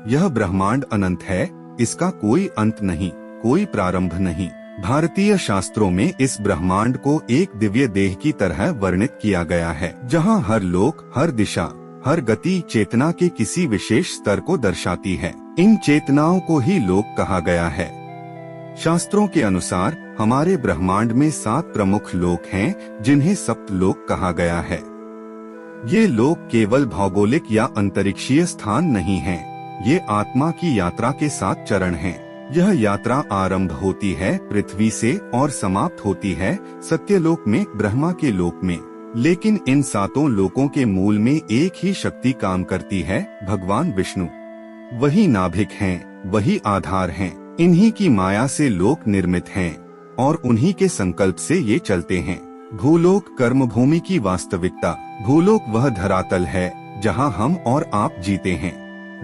यह ब्रह्मांड अनंत है, इसका कोई अंत नहीं, कोई प्रारंभ नहीं। भारतीय शास्त्रों में इस ब्रह्मांड को एक दिव्य देह की तरह वर्णित किया गया है, जहाँ हर लोक, हर दिशा, हर गति चेतना के किसी विशेष स्तर को दर्शाती है। इन चेतनाओं को ही लोक कहा गया है। शास्त्रों के अनुसार हमारे ब्रह्मांड में 7 प्रमुख लोक हैं, जिन्हें सप्तलोक कहा गया है। ये लोक केवल भौगोलिक या अंतरिक्षीय स्थान नहीं हैं, ये आत्मा की यात्रा के 7 चरण हैं। यह यात्रा आरंभ होती है पृथ्वी से और समाप्त होती है सत्यलोक में, ब्रह्मा के लोक में। लेकिन इन 7 लोकों के मूल में एक ही शक्ति काम करती है, भगवान विष्णु। वही नाभिक हैं, वही आधार हैं। इन्हीं की माया से लोक निर्मित हैं और उन्हीं के संकल्प से ये चलते हैं। भूलोक कर्मभूमि की वास्तविकता। भूलोक वह धरातल है जहाँ हम और आप जीते हैं।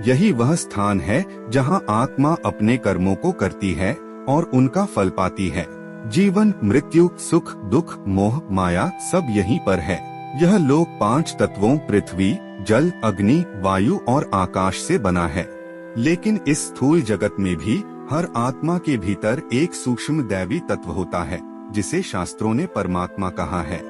यही वह स्थान है जहाँ आत्मा अपने कर्मों को करती है और उनका फल पाती है। जीवन, मृत्यु, सुख, दुख, मोह, माया सब यहीं पर है। यह लोक 5 तत्वों पृथ्वी, जल, अग्नि, वायु और आकाश से बना है। लेकिन इस स्थूल जगत में भी हर आत्मा के भीतर एक सूक्ष्म दैवी तत्व होता है, जिसे शास्त्रों ने परमात्मा कहा है।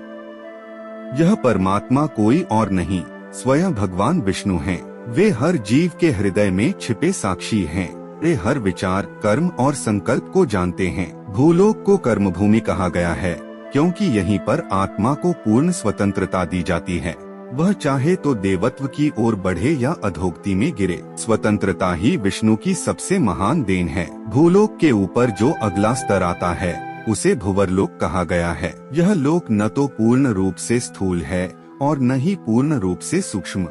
यह परमात्मा कोई और नहीं, स्वयं भगवान विष्णु हैं। वे हर जीव के हृदय में छिपे साक्षी हैं। वे हर विचार, कर्म और संकल्प को जानते हैं। भूलोक को कर्मभूमि कहा गया है, क्योंकि यहीं पर आत्मा को पूर्ण स्वतंत्रता दी जाती है। वह चाहे तो देवत्व की ओर बढ़े या अधोगति में गिरे। स्वतंत्रता ही विष्णु की सबसे महान देन है। भूलोक के ऊपर जो अगला स्तर आता है, उसे भुवरलोक कहा गया है। यह लोक न तो पूर्ण रूप से स्थूल है और न ही पूर्ण रूप से सूक्ष्म।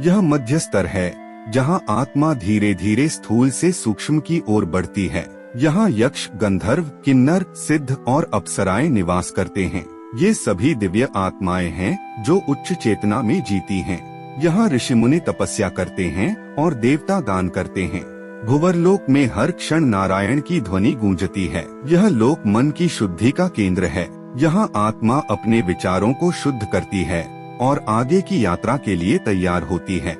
यह मध्य स्तर है, जहाँ आत्मा धीरे धीरे स्थूल से सूक्ष्म की ओर बढ़ती है। यहाँ यक्ष, गंधर्व, किन्नर, सिद्ध और अप्सराएं निवास करते हैं। ये सभी दिव्य आत्माएं हैं जो उच्च चेतना में जीती हैं। यहाँ ऋषि मुनि तपस्या करते हैं और देवता गान करते हैं। भुवरलोक में हर क्षण नारायण की ध्वनि गूंजती है। यह लोक मन की शुद्धि का केंद्र है। यहाँ आत्मा अपने विचारों को शुद्ध करती है और आगे की यात्रा के लिए तैयार होती है।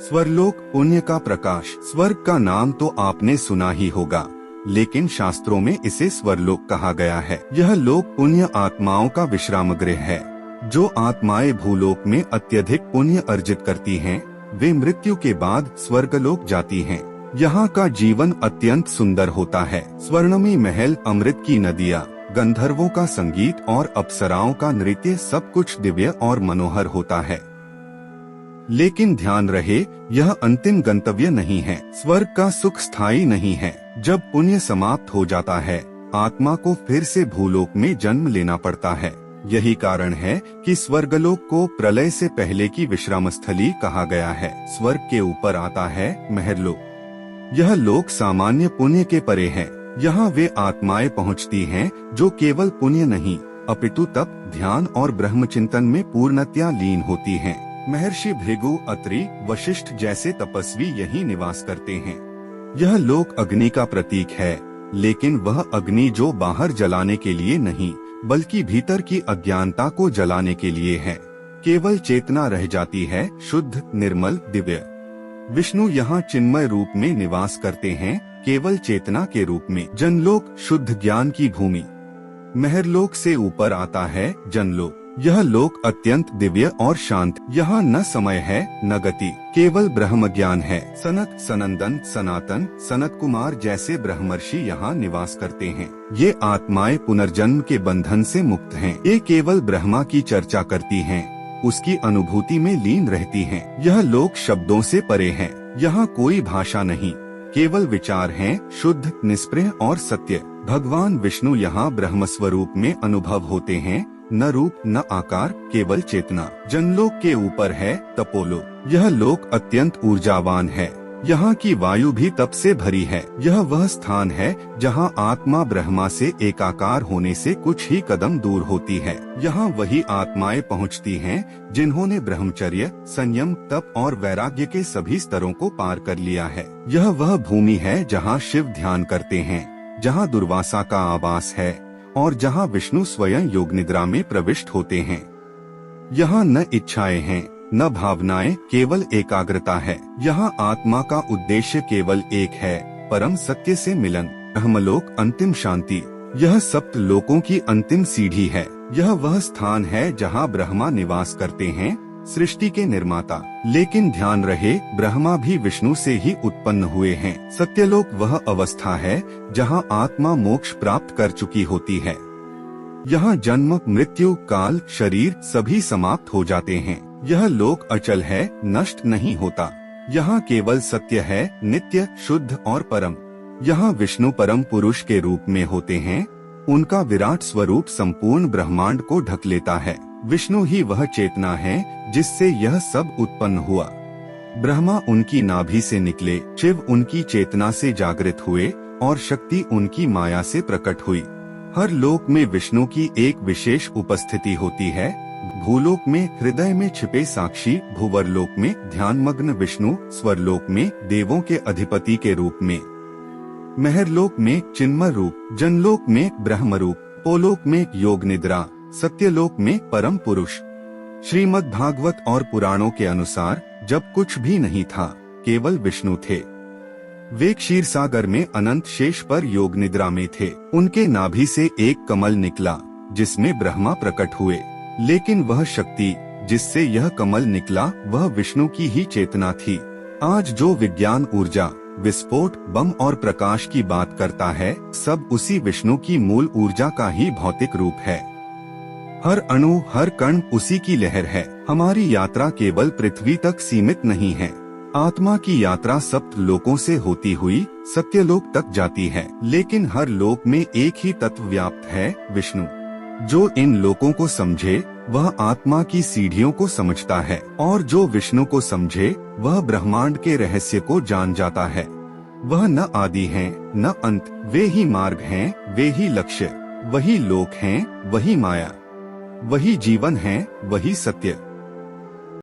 स्वर्लोक, पुण्य का प्रकाश। स्वर्ग का नाम तो आपने सुना ही होगा, लेकिन शास्त्रों में इसे स्वर्लोक कहा गया है। यह लोक पुण्य आत्माओं का विश्राम गृह है। जो आत्माएं भूलोक में अत्यधिक पुण्य अर्जित करती हैं, वे मृत्यु के बाद स्वर्गलोक जाती हैं। यहाँ का जीवन अत्यंत सुंदर होता है। स्वर्णमयी महल, अमृत की नदियाँ, गंधर्वों का संगीत और अप्सराओं का नृत्य, सब कुछ दिव्य और मनोहर होता है। लेकिन ध्यान रहे, यह अंतिम गंतव्य नहीं है। स्वर्ग का सुख स्थायी नहीं है। जब पुण्य समाप्त हो जाता है, आत्मा को फिर से भूलोक में जन्म लेना पड़ता है। यही कारण है कि स्वर्गलोक को प्रलय से पहले की विश्राम स्थली कहा गया है। स्वर्ग के ऊपर आता है महरलोक। यह लोक सामान्य पुण्य के परे है। यहाँ वे आत्माएं पहुँचती हैं जो केवल पुण्य नहीं, अपितु तप, ध्यान और ब्रह्मचिंतन में पूर्णतया लीन होती हैं। महर्षि भृगु, अत्रि, वशिष्ठ जैसे तपस्वी यहीं निवास करते हैं। यह लोक अग्नि का प्रतीक है, लेकिन वह अग्नि जो बाहर जलाने के लिए नहीं, बल्कि भीतर की अज्ञानता को जलाने के लिए है। केवल चेतना रह जाती है, शुद्ध, निर्मल, दिव्य। विष्णु यहाँ चिन्मय रूप में निवास करते हैं, केवल चेतना के रूप में। जनलोक, शुद्ध ज्ञान की भूमि। महरलोक से ऊपर आता है जनलोक। यह लोक अत्यंत दिव्य और शांत। यहाँ न समय है न गति, केवल ब्रह्म ज्ञान है। सनक, सनंदन, सनातन, सनत कुमार जैसे ब्रह्मर्षि यहाँ निवास करते हैं। ये आत्माएं पुनर्जन्म के बंधन से मुक्त हैं। ये केवल ब्रह्मा की चर्चा करती हैं, उसकी अनुभूति में लीन रहती हैं। यह लोक शब्दों से परे है। यहाँ कोई भाषा नहीं, केवल विचार हैं, शुद्ध, निष्प्रिय और सत्य। भगवान विष्णु यहाँ ब्रह्म स्वरूप में अनुभव होते हैं, न रूप न आकार, केवल चेतना। जनलोक के ऊपर है तपोलोक। यह लोक अत्यंत ऊर्जावान है। यहाँ की वायु भी तप से भरी है। यह वह स्थान है जहाँ आत्मा ब्रह्मा से एकाकार होने से कुछ ही कदम दूर होती है। यहाँ वही आत्माएं पहुँचती हैं जिन्होंने ब्रह्मचर्य, संयम, तप और वैराग्य के सभी स्तरों को पार कर लिया है। यह वह भूमि है जहाँ शिव ध्यान करते हैं, जहाँ दुर्वासा का आवास है और जहाँ विष्णु स्वयं योग निद्रा में प्रविष्ट होते हैं। यहाँ न इच्छाएं हैं, न भावनाएं, केवल एकाग्रता है। यहाँ आत्मा का उद्देश्य केवल एक है, परम सत्य से मिलन। ब्रह्मलोक अंतिम शांति। यह सप्त लोकों की अंतिम सीढ़ी है। यह वह स्थान है जहाँ ब्रह्मा निवास करते हैं, सृष्टि के निर्माता। लेकिन ध्यान रहे, ब्रह्मा भी विष्णु से ही उत्पन्न हुए हैं। सत्यलोक वह अवस्था है जहाँ आत्मा मोक्ष प्राप्त कर चुकी होती है। यहाँ जन्म, मृत्यु, काल, शरीर सभी समाप्त हो जाते हैं। यह लोक अचल है, नष्ट नहीं होता। यहाँ केवल सत्य है, नित्य, शुद्ध और परम। यहाँ विष्णु परम पुरुष के रूप में होते हैं। उनका विराट स्वरूप संपूर्ण ब्रह्मांड को ढक लेता है। विष्णु ही वह चेतना है जिससे यह सब उत्पन्न हुआ। ब्रह्मा उनकी नाभि से निकले, शिव उनकी चेतना से जागृत हुए और शक्ति उनकी माया से प्रकट हुई। हर लोक में विष्णु की एक विशेष उपस्थिति होती है। भूलोक में हृदय में छिपे साक्षी, भूवरलोक में ध्यानमग्न विष्णु, स्वरलोक में देवों के अधिपति के रूप में, महरलोक में चिन्मय रूप, जनलोक में ब्रह्म रूप, पोलोक में योग निद्रा, सत्यलोक में परम पुरुष। श्रीमद् भागवत और पुराणों के अनुसार जब कुछ भी नहीं था, केवल विष्णु थे। वे क्षीर सागर में अनंत शेष पर योग निद्रा में थे। उनके नाभि से एक कमल निकला जिसमें ब्रह्मा प्रकट हुए। लेकिन वह शक्ति जिससे यह कमल निकला वह विष्णु की ही चेतना थी। आज जो विज्ञान ऊर्जा, विस्फोट, बम और प्रकाश की बात करता है, सब उसी विष्णु की मूल ऊर्जा का ही भौतिक रूप है। हर अणु, हर कण उसी की लहर है। हमारी यात्रा केवल पृथ्वी तक सीमित नहीं है। आत्मा की यात्रा सप्त लोकों से होती हुई सत्यलोक तक जाती है। लेकिन हर लोक में एक ही तत्व व्याप्त है, विष्णु। जो इन लोकों को समझे वह आत्मा की सीढ़ियों को समझता है, और जो विष्णु को समझे वह ब्रह्मांड के रहस्य को जान जाता है। वह न आदि हैं, न अंत। वे ही मार्ग हैं, वे ही लक्ष्य। वही लोक हैं, वही माया। वही जीवन है, वही सत्य।